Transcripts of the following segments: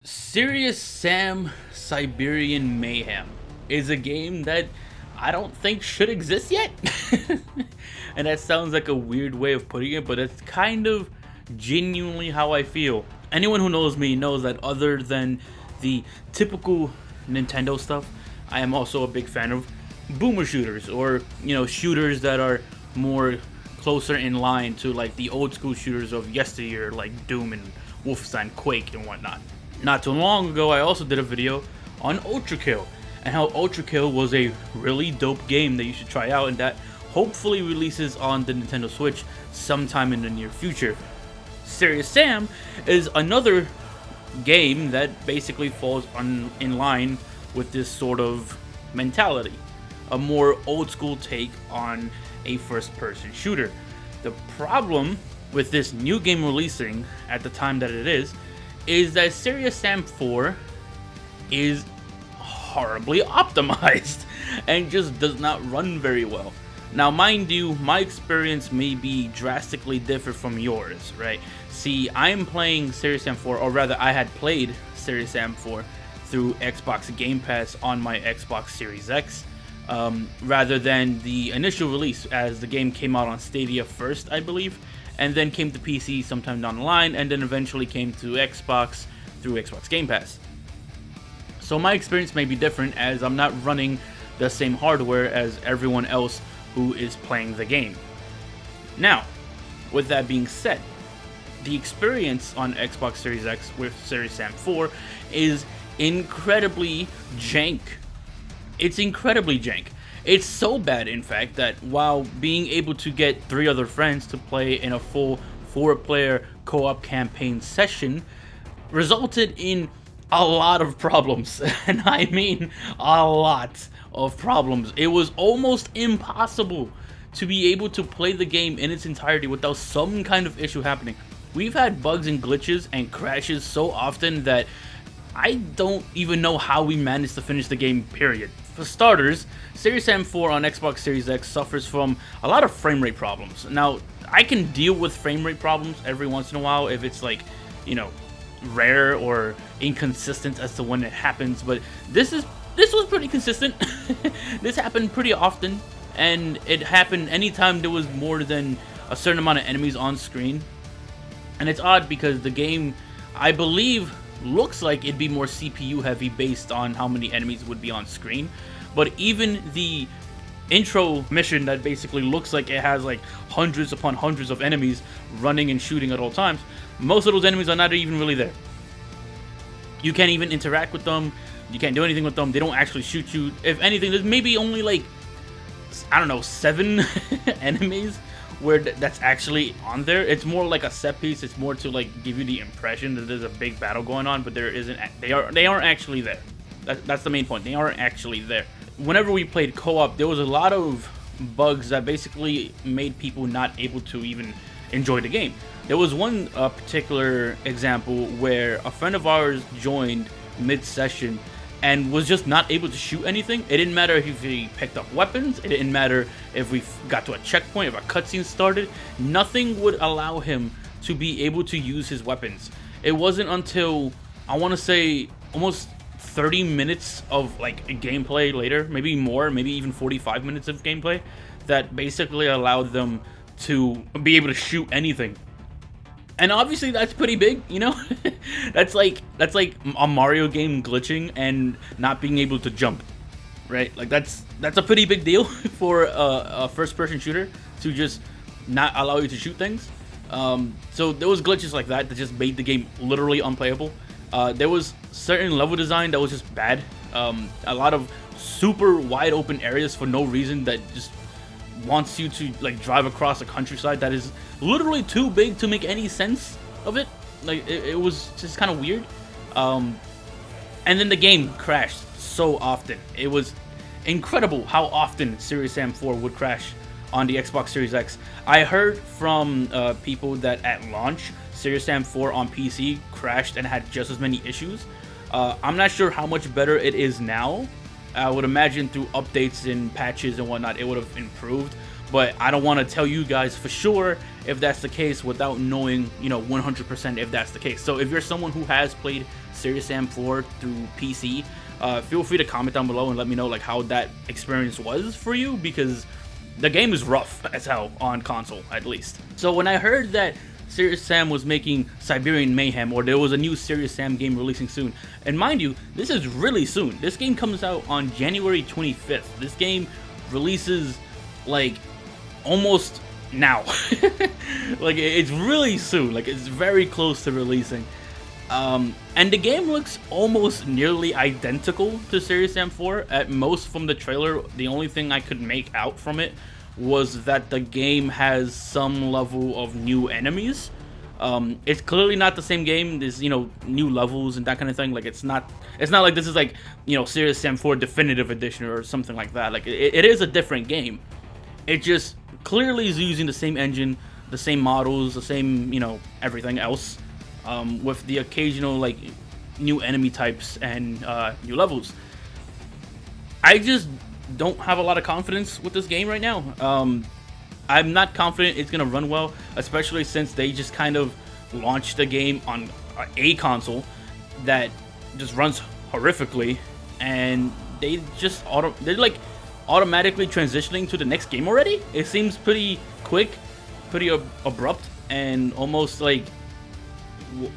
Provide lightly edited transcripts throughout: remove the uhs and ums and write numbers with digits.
Serious Sam Siberian Mayhem is a game that I don't think should exist yet. And that sounds like a weird way of putting it, but it's kind of genuinely how I feel. Anyone who knows me knows that other than the typical Nintendo stuff, I am also a big fan of boomer shooters, or shooters that are more closer in line to like the old school shooters of yesteryear, like Doom and Wolfenstein, Quake and whatnot. Not too long ago, I also did a video on Ultra Kill and how Ultra Kill was a really dope game that you should try out, and that hopefully releases on the Nintendo Switch sometime in the near future. Serious Sam is another game that basically falls in line with this sort of mentality, a more old school take on a first person shooter. The problem with this new game releasing at the time that it is that Serious Sam 4 is horribly optimized and just does not run very well. Now, mind you, my experience may be drastically different from yours, right? See, I'm playing Serious Sam 4, or rather, I had played Serious Sam 4 through Xbox Game Pass on my Xbox Series X, rather than the initial release, as the game came out on Stadia first, I believe, and then came to PC sometime down the line, and then eventually came to Xbox through Xbox Game Pass. So my experience may be different, as I'm not running the same hardware as everyone else who is playing the game. Now, with that being said, the experience on Xbox Series X with Serious Sam 4 is incredibly jank. It's incredibly jank. It's so bad, in fact, that while being able to get 3 other friends to play in a full 4-player co-op campaign session resulted in a lot of problems. And I mean a lot of problems. It was almost impossible to be able to play the game in its entirety without some kind of issue happening. We've had bugs and glitches and crashes so often that I don't even know how we managed to finish the game, period. For starters, Serious Sam 4 on Xbox Series X suffers from a lot of frame rate problems. Now, I can deal with frame rate problems every once in a while if it's like, rare or inconsistent as to when it happens, but this was pretty consistent. This happened pretty often, and it happened anytime there was more than a certain amount of enemies on screen. And it's odd because the game, I believe, looks like it'd be more CPU heavy based on how many enemies would be on screen, but even the intro mission that basically looks like it has like hundreds upon hundreds of enemies running and shooting at all times, most of those enemies are not even really there. You can't even interact with them, you can't do anything with them, they don't actually shoot you. If anything, there's maybe only like, I don't know, 7 enemies where that's actually on there. It's more like a set piece. It's more to like give you the impression that there's a big battle going on, but there isn't. They aren't actually there. That's the main point. They aren't actually there. Whenever we played co-op, there was a lot of bugs that basically made people not able to even enjoy the game. There was one particular example where a friend of ours joined mid-session and was just not able to shoot anything. It didn't matter if he picked up weapons, it didn't matter if we got to a checkpoint, if a cutscene started, nothing would allow him to be able to use his weapons. It wasn't until, I want to say, almost 30 minutes of like gameplay later, maybe more, maybe even 45 minutes of gameplay, that basically allowed them to be able to shoot anything. And obviously that's pretty big, that's like a Mario game glitching and not being able to jump, right? Like that's a pretty big deal for a first-person shooter to just not allow you to shoot things. So there was glitches like that just made the game literally unplayable. There was certain level design that was just bad. A lot of super wide open areas for no reason that just wants you to like drive across a countryside that is literally too big to make any sense of it. Like it was just kind of weird. And then the game crashed so often. It was incredible how often Serious Sam 4 would crash on the Xbox Series X. I heard from people that at launch Serious Sam 4 on PC crashed and had just as many issues. I'm not sure how much better it is now. I would imagine through updates and patches and whatnot, it would have improved. But I don't want to tell you guys for sure if that's the case without knowing, 100% if that's the case. So if you're someone who has played Serious Sam 4 through PC, feel free to comment down below and let me know like how that experience was for you, because the game is rough as hell on console, at least. So when I heard that Serious Sam was making Siberian Mayhem, or there was a new Serious Sam game releasing soon, and mind you, this is really soon. This game comes out on January 25th. This game releases like almost now. Like it's really soon, like it's very close to releasing. And the game looks almost nearly identical to Serious Sam 4. At most from the trailer, the only thing I could make out from it was that the game has some level of new enemies. It's clearly not the same game. There's, new levels and that kind of thing. Like it's not like this is like, Serious Sam 4 Definitive Edition or something like that. Like it is a different game. It just clearly is using the same engine, the same models, the same, everything else. With the occasional like new enemy types and new levels. I just don't have a lot of confidence with this game right now. I'm not confident it's gonna run well, especially since they just kind of launched the game on a console that just runs horrifically, and they're like automatically transitioning to the next game already. It seems pretty quick, pretty abrupt, and almost like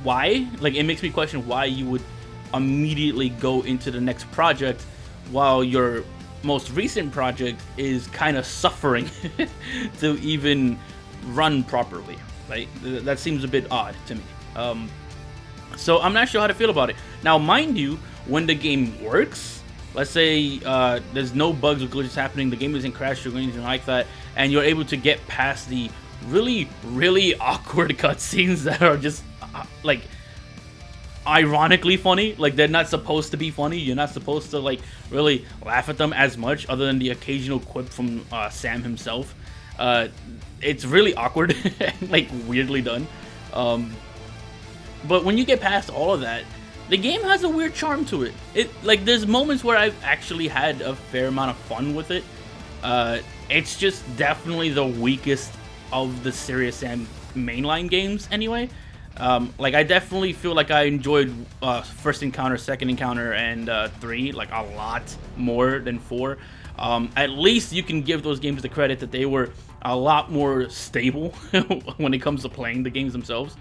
why? Like it makes me question why you would immediately go into the next project while your most recent project is kind of suffering to even run properly, right? That seems a bit odd to me. So I'm not sure how to feel about it. Now, mind you, when the game works, let's say there's no bugs or glitches happening, the game isn't crashing or anything like that, and you're able to get past the really, really awkward cutscenes that are just like ironically funny. Like they're not supposed to be funny. You're not supposed to like really laugh at them as much, other than the occasional quip from Sam himself. It's really awkward and like weirdly done. But when you get past all of that, the game has a weird charm to it. Like there's moments where I've actually had a fair amount of fun with it. It's just definitely the weakest of the Serious Sam mainline games anyway. Like I definitely feel like I enjoyed first encounter, second encounter, and 3 like a lot more than 4. At least you can give those games the credit that they were a lot more stable when it comes to playing the games themselves.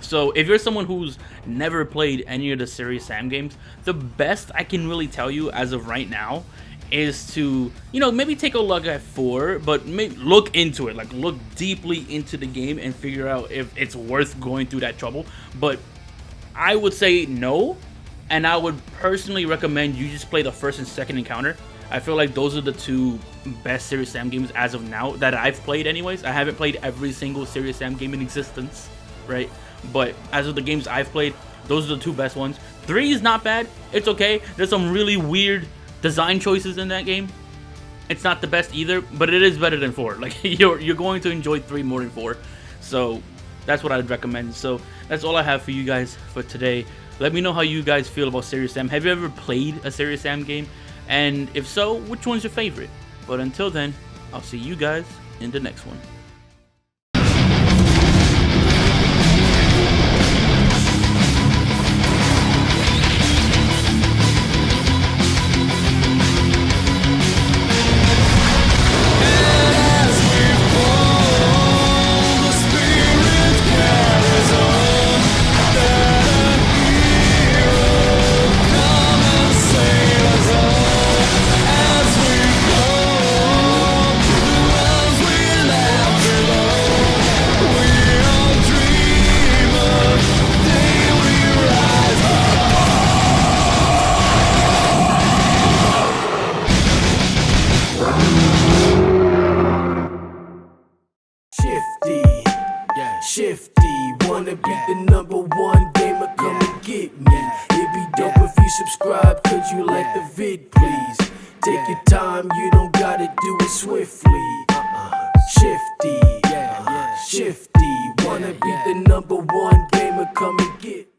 So if you're someone who's never played any of the Serious Sam games, the best I can really tell you as of right now is to, maybe take a look at 4, but maybe look into it, like look deeply into the game and figure out if it's worth going through that trouble. But I would say no, and I would personally recommend you just play the first and second encounter. I feel like those are the two best Serious Sam games as of now that I've played anyways. I haven't played every single Serious Sam game in existence, right? But as of the games I've played, those are the two best ones. 3 is not bad. It's okay. There's some really weird design choices in that game. It's not the best either, but it is better than 4. Like you're going to enjoy 3 more than 4. So that's what I'd recommend. So that's all I have for you guys for today. Let me know how you guys feel about Serious Sam. Have you ever played a Serious Sam game? And if so, which one's your favorite? But until then, I'll see you guys in the next one. Shifty, wanna be the #1 gamer, come and get me. It'd be dope if you subscribe, could you like the vid please? Take your time, you don't gotta do it swiftly. Shifty, shifty, wanna be the #1 gamer, come and get me.